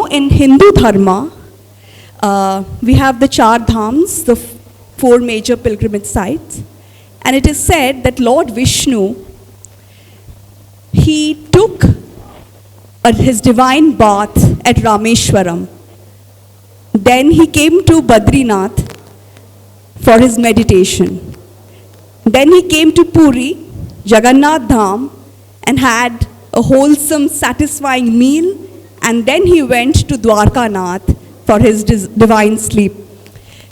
in Hindu Dharma, we have the Char Dhams, the four major pilgrimage sites. And it is said that Lord Vishnu, he took his divine bath at Rameshwaram. Then he came to Badrinath for his meditation. Then he came to Puri, Jagannath Dham, and had a wholesome, satisfying meal. And then he went to Dwarkanath for his divine sleep.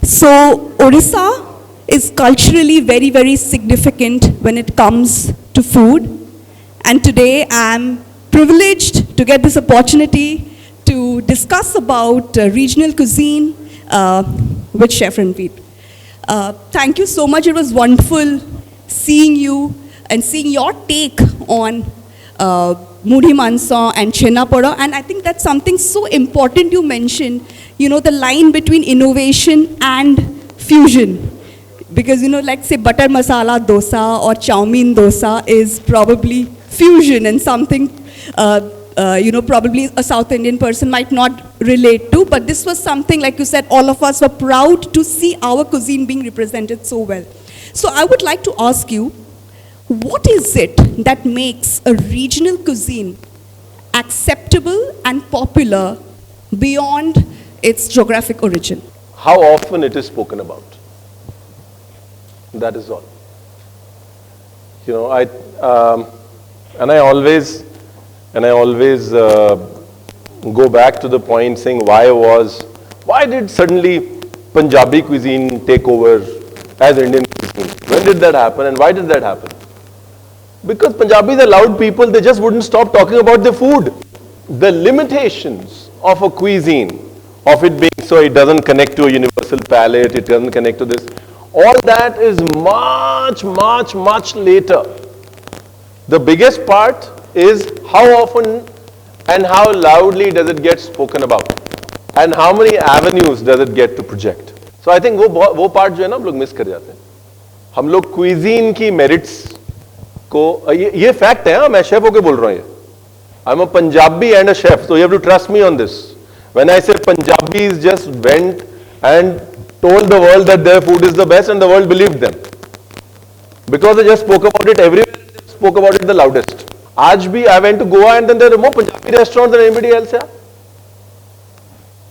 So Odisha is culturally very, very significant when it comes to food. And today I'm privileged to get this opportunity to discuss about regional cuisine with Chef Ranveer. Thank you so much. It was wonderful seeing you and seeing your take on Mudhi Mansa and Chena Poda. And I think that's something so important you mentioned, the line between innovation and fusion. Because, like say butter masala dosa or chow mein dosa is probably fusion and something, probably a South Indian person might not relate to. But this was something, like you said, all of us were proud to see our cuisine being represented so well. So I would like to ask you, what is it that makes a regional cuisine acceptable and popular beyond its geographic origin? How often it is spoken about. That is all. I always go back to the point saying why did suddenly Punjabi cuisine take over as Indian cuisine? When did that happen and why did that happen? Because Punjabis are loud people, they just wouldn't stop talking about the food. The limitations of a cuisine, of it being so it doesn't connect to a universal palate, it doesn't connect to this, all that is much, much, much later. The biggest part is how often and how loudly does it get spoken about and how many avenues does it get to project. So I think वो part जो है ना हम लोग miss कर जाते हैं. हम लोग cuisine की merits को ये fact है, मैं chef होके बोल रहा हूँ ये. I'm a Punjabi and a chef, so you have to trust me on this. When I say Punjabis just went and told the world that their food is the best and the world believed them. Because they just spoke about it everywhere, they spoke about it the loudest. Aaj bhi, I went to Goa and then there are more Punjabi restaurants than anybody else here.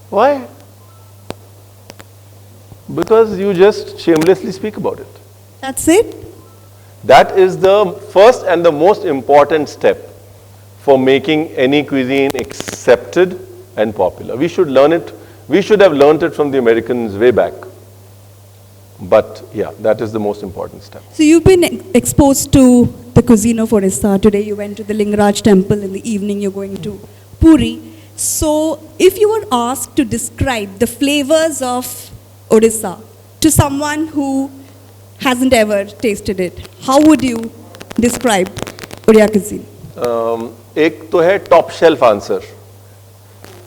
Why? Because you just shamelessly speak about it. That's it? That is the first and the most important step for making any cuisine accepted and popular. We should learn it. We should have learned it from the Americans way back. But yeah, that is the most important step. So you've been exposed to the cuisine of Odisha. Today you went to the Lingaraj temple. In the evening you're going to Puri. So if you were asked to describe the flavors of Odisha to someone who hasn't ever tasted it, how would you describe Odia cuisine? एक तो है top shelf answer,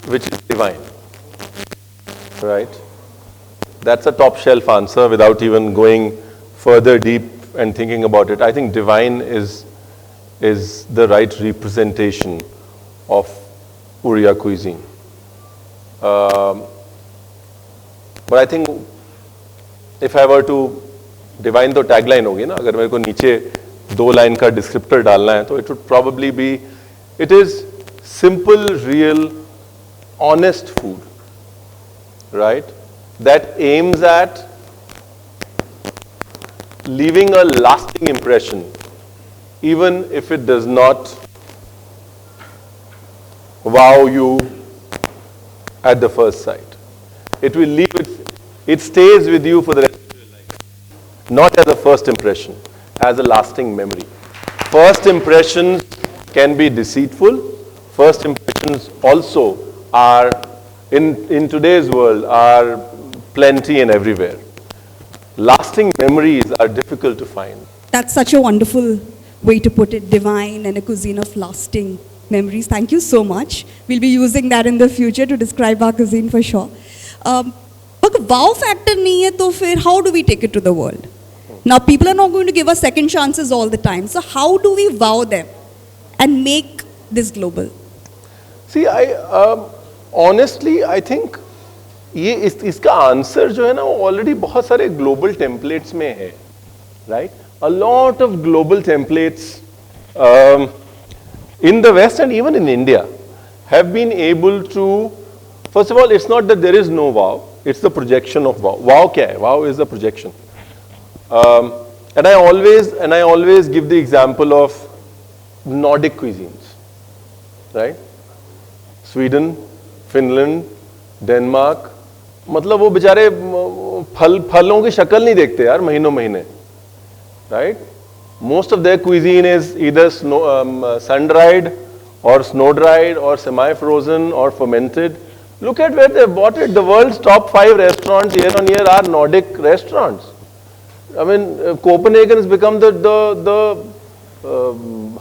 which is divine. Right? That's a top shelf answer without even going further deep and thinking about it. I think divine is the right representation of Oriya cuisine. But I think if I were to divine तो tagline होगी ना, अगर मेरे को नीचे 2 line का descriptor डालना है तो it would probably be, it is simple, real, honest food, right? That aims at leaving a lasting impression, even if it does not wow you at the first sight. It will leave it stays with you for the rest of your life. Not as a first impression, as a lasting memory. First impressions can be deceitful. First impressions also are, in today's world, are plenty and everywhere. Lasting memories are difficult to find. That's such a wonderful way to put it, divine and a cuisine of lasting memories. Thank you so much. We'll be using that in the future to describe our cuisine for sure. But wow factor nahi hai, to fir how do we take it to the world? Now people are not going to give us second chances all the time. So how do we wow them and make this global? See, honestly I think इसका answer जो है ना वो already बहुत सारे global templates में है, right? A lot of global templates in the West and even in India have been able to, first of all, it's not that there is no wow, it's the projection of wow. Wow kya hai? Wow is the projection. And I always give the example of Nordic cuisines, right? Sweden, Finland, Denmark, मतलब वो बेचारे फलों की शक्ल नहीं देखते यार महीनों महीने, right? Most of their cuisine is either sun-dried or snow-dried or semi-frozen or fermented. Look at where they bought it. The world's top 5 restaurants year on year are Nordic restaurants. I mean, Copenhagen has become the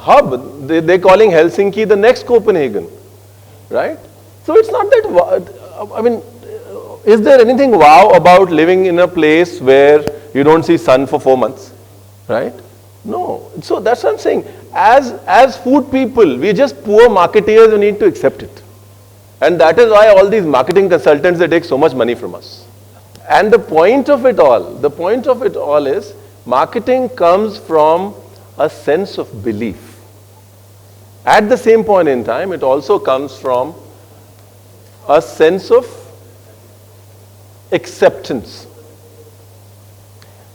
hub. They're calling Helsinki the next Copenhagen, right? So it's not that, I mean, is there anything wow about living in a place where you don't see sun for 4 months, right? No. So that's what I'm saying. As food people, we're just poor marketeers who need to accept it. And that is why all these marketing consultants, they take so much money from us. And the point of it all is marketing comes from a sense of belief. At the same point in time, it also comes from a sense of acceptance.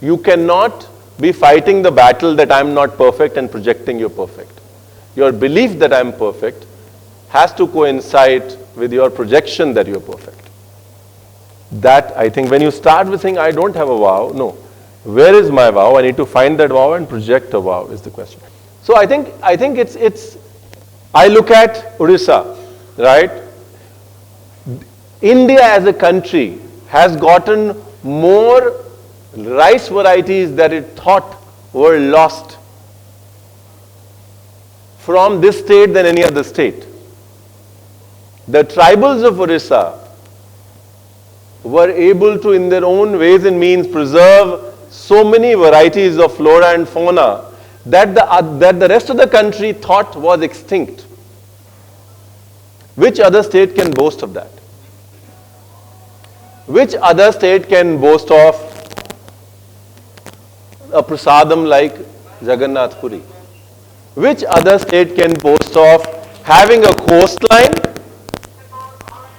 You cannot be fighting the battle that I'm not perfect and projecting you're perfect. Your belief that I'm perfect has to coincide with your projection that you're perfect. That, I think, when you start with saying, I don't have a wow, no. Where is my wow? I need to find that wow and project a wow is the question. So I think I look at Odisha, right? India as a country has gotten more rice varieties that it thought were lost from this state than any other state. The tribals of Odisha were able to, in their own ways and means, preserve so many varieties of flora and fauna that the rest of the country thought was extinct. Which other state can boast of that? Which other state can boast of a prasadam like Jagannath Puri? Which other state can boast of having a coastline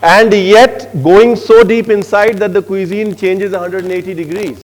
and yet going so deep inside that the cuisine changes 180 degrees?